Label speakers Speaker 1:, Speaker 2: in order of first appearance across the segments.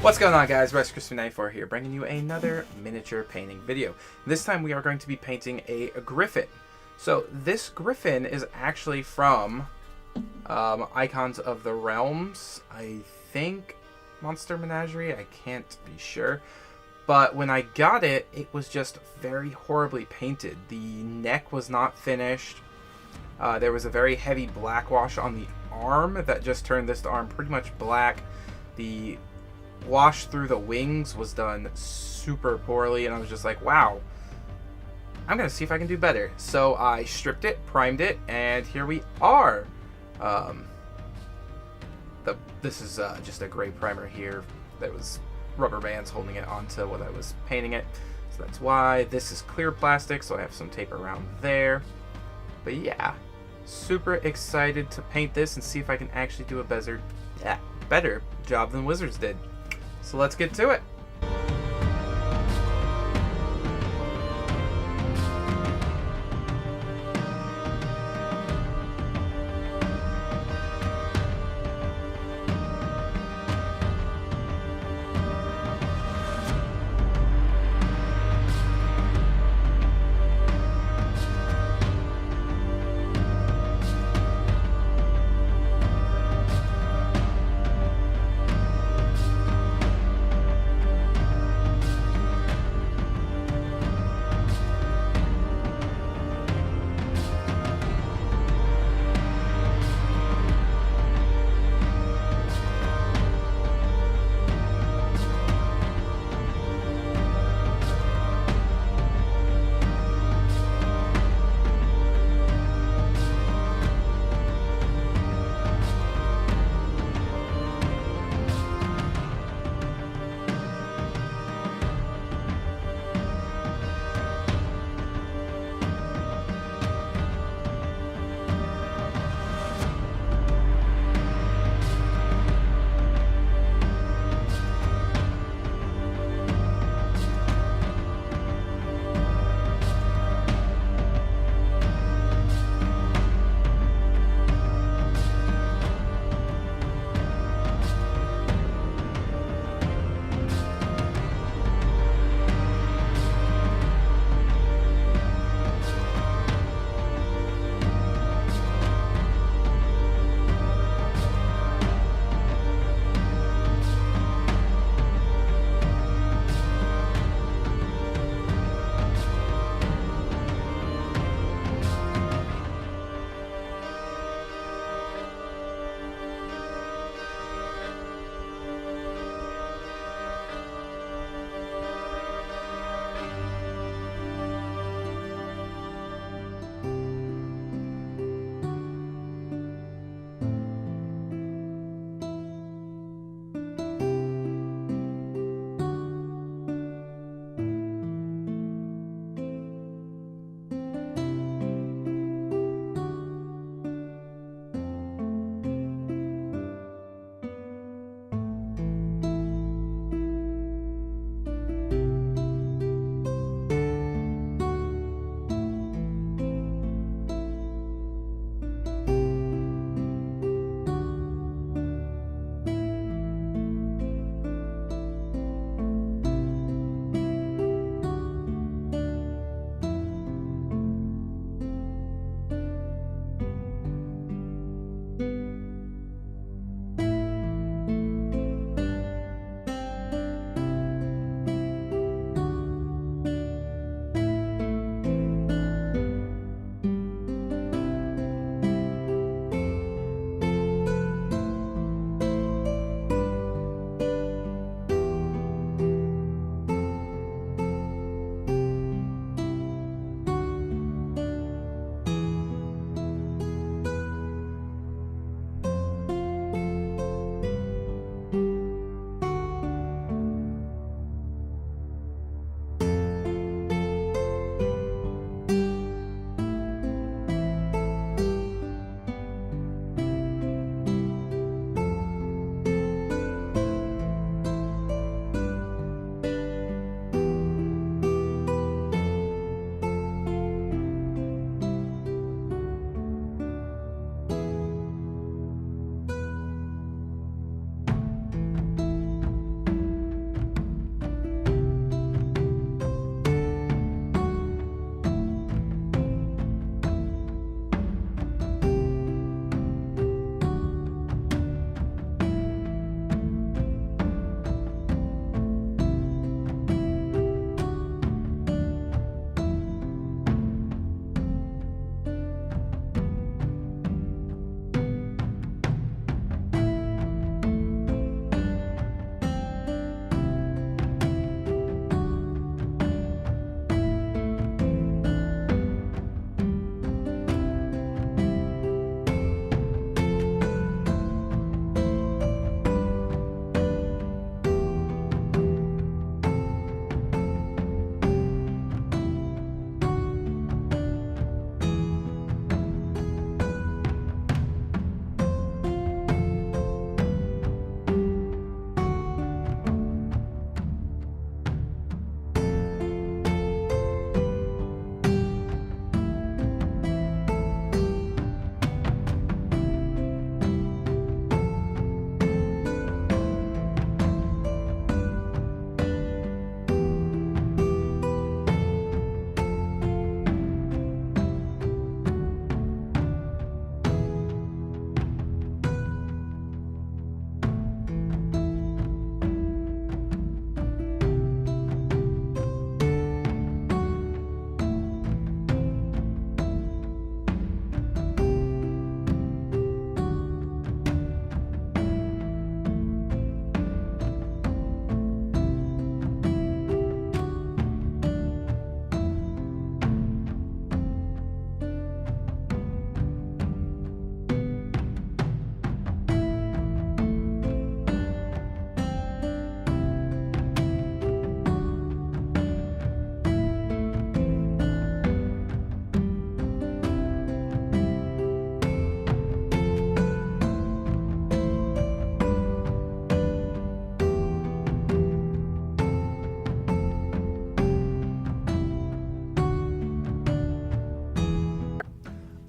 Speaker 1: What's going on, guys? Griffin 94 here, bringing you another miniature painting video. This time we are going to be painting a Griffin. So this Griffin is actually from Icons of the Realms. I think Monster Menagerie. I can't be sure. But when I got it, it was just very horribly painted. The neck was not finished. There was a very heavy black wash on the arm that just turned this arm pretty much black. The wash through the wings was done super poorly, and I was just like, wow, I'm gonna see if I can do better. So I stripped it, primed it, and here we are. This is just a gray primer here. There was rubber bands holding it onto what I was painting it, so that's why. This is clear plastic, so I have some tape around there. But yeah, super excited to paint this and see if I can actually do a better job than Wizards did. So let's get to it.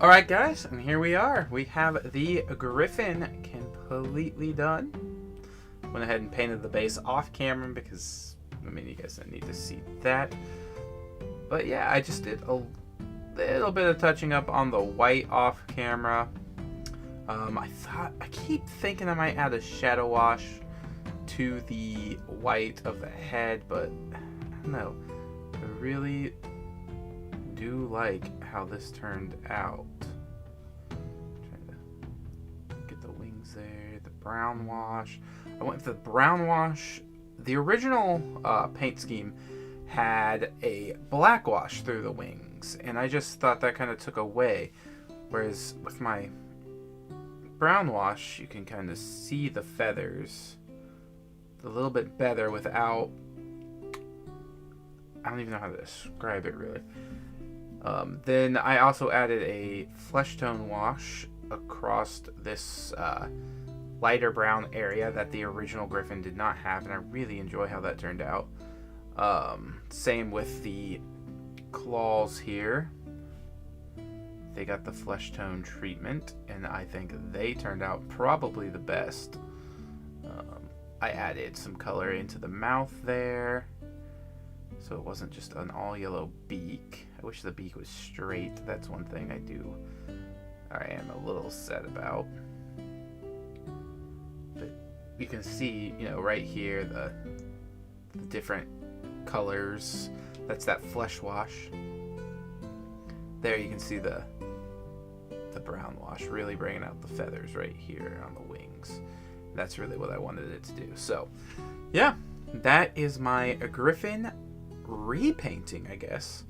Speaker 1: Alright guys, and here we are. We have the Griffin completely done. Went ahead and painted the base off camera because, I mean, you guys don't need to see that. But yeah, I just did a little bit of touching up on the white off camera. I keep thinking I might add a shadow wash to the white of the head, but I don't know. I really do like how this turned out. Trying to get the wings there, the brown wash. I went for the brown wash. The original paint scheme had a black wash through the wings, and I just thought that kind of took away. Whereas with my brown wash, you can kind of see the feathers a little bit better without, I don't even know how to describe it really. Then I also added a flesh tone wash across this lighter brown area that the original Griffin did not have, and I really enjoy how that turned out. Same with the claws here. They got the flesh tone treatment, and I think they turned out probably the best. I added some color into the mouth there, so it wasn't just an all yellow beak. I wish the beak was straight. That's one thing I am a little sad about. But you can see, you know, right here the different colors. That's that flesh wash. There you can see the brown wash really bringing out the feathers right here on the wings. That's really what I wanted it to do. So yeah, that is my Griffin repainting, I guess.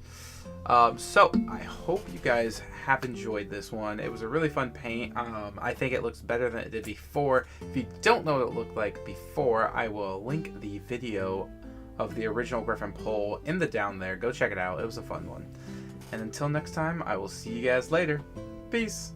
Speaker 1: So I hope you guys have enjoyed this one. It was a really fun paint. I think it looks better than it did before. If you don't know what it looked like before, I will link the video of the original Griffin poll in the down there. Go check it out. It was a fun one. And until next time, I will see you guys later. Peace.